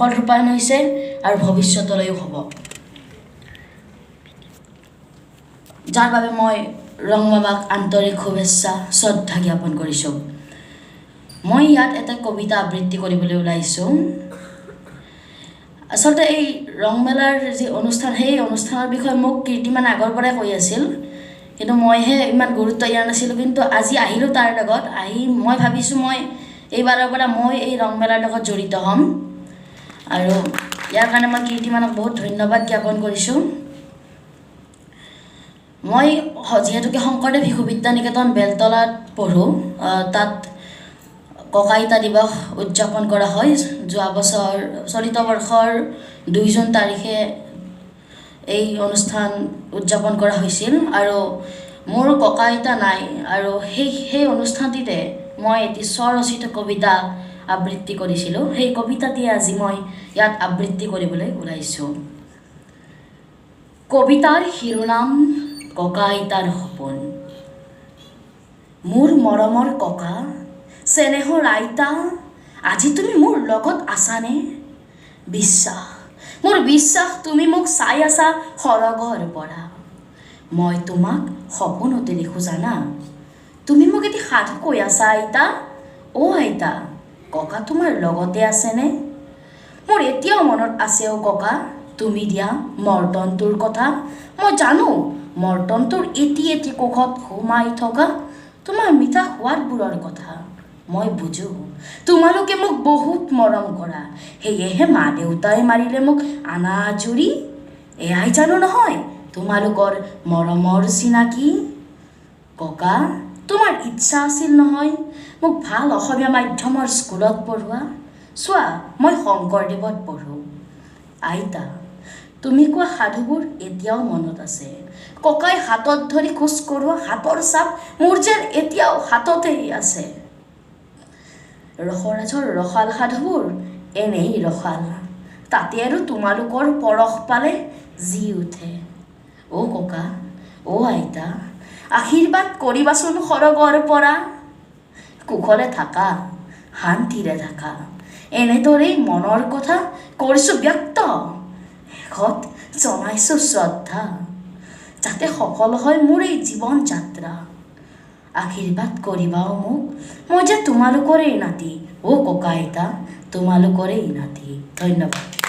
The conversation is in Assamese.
সফল ৰূপায়ণ হৈছে আৰু ভৱিষ্যতলৈও হ'ব, যাৰ বাবে মই ৰং মামাক আন্তৰিক শুভেচ্ছা শ্ৰদ্ধা জ্ঞাপন কৰিছোঁ। মই ইয়াত এটা কবিতা আবৃত্তি কৰিবলৈ ওলাইছোঁ। আচলতে এই ৰং মেলাৰ যি অনুষ্ঠান, সেই অনুষ্ঠানৰ বিষয়ে মোক কীৰ্তিমান আগৰ পৰাই কৈ আছিল, কিন্তু মইহে ইমান গুৰুত্ব দিয়া নাছিলোঁ। কিন্তু আজি আহিলোঁ তাৰ লগত, আহি মই ভাবিছোঁ মই এইবাৰৰ পৰা মই এই ৰং মেলাৰ লগত জড়িত হ'ম, আৰু ইয়াৰ কাৰণে মই কীৰ্তিমানক বহুত ধন্যবাদ জ্ঞাপন কৰিছোঁ। মই যিহেতুকে শংকৰদেৱ শিশু বিদ্যা নিকেতন বেলতলাত পঢ়োঁ, তাত ককা আইতা দিৱস উদযাপন কৰা হয়। যোৱা বছৰ চলিত বৰ্ষৰ 2 জুন তাৰিখে এই অনুষ্ঠান উদযাপন কৰা হৈছিল, আৰু মোৰ ককা আইতা নাই, আৰু সেই অনুষ্ঠানটিতে মই এটি স্বৰচিত কবিতা আবৃত্তি কৰিছিলোঁ। সেই কবিতাটিয়ে আজি মই ইয়াত আবৃত্তি কৰিবলৈ ওলাইছোঁ। কবিতাৰ শিৰোনাম ককা আইতাৰ সপোন। মোৰ মৰমৰ ককা, চেনেহৰ আইতা, আজি তুমি মোৰ লগত আছানে? বিশ্বাস, মোৰ বিশ্বাস তুমি মোক চাই আছা সৰগৰ পৰা। মই তোমাক সপোনতে দেখোঁ জানা। তুমি মোক এটি সাধু কৈ আছা আইতা। অ' আইতা, ককা তোমাৰ লগতে আছেনে? মোৰ এতিয়াও মনত আছে অ' ককা, তুমি দিয়া মৰ্টনটোৰ কথা। মই জানো মৰ্টনটোৰ এটি এটি কোষত সোমাই থকা তোমাৰ মিঠা সোৱাদবোৰৰ কথা। মই বুজো তোমালোকে মোক বহুত মৰম কৰা, সেয়েহে মা দেউতাই মাৰিলে মোক আনা আজুৰি। এয়াই জানো নহয় তোমালোকৰ মৰমৰ চিনাকি। ককা, তোমাৰ ইচ্ছা আছিল নহয় মোক ভাল অসমীয়া মাধ্যমৰ স্কুলত পঢ়োৱা। চোৱা, মই শংকৰদেৱত পঢ়োঁ। আইতা, তুমি কোৱা সাধুবোৰ এতিয়াও মনত আছে। ককাই হাতত ধৰি খোজ কঢ়োৱা হাতৰ চাপ মোৰ যেন এতিয়াও হাততেই আছে। ৰসৰাজৰ ৰসাল সাধুবোৰ এনেই ৰসাল, তাতে আৰু তোমালোকৰ পৰশ পালে জি উঠে। অ' ককা, অ' আইতা, আশীৰ্বাদ কৰিবাচোন সৰগৰ পৰা। কুশলে থাকা, শান্তিৰে থাকা, এনেদৰেই মনৰ কথা কৰিছোঁ ব্যক্ত। শেষত জনাইছোঁ শ্ৰদ্ধা, যাতে সফল হয় মোৰ এই জীৱন যাত্ৰা। আশীৰ্বাদ কৰিবাও মোক, মই যে তোমালোকৰেই নাতি। অ' ককা আইতা, তোমালোকৰেই নাতি। ধন্যবাদ।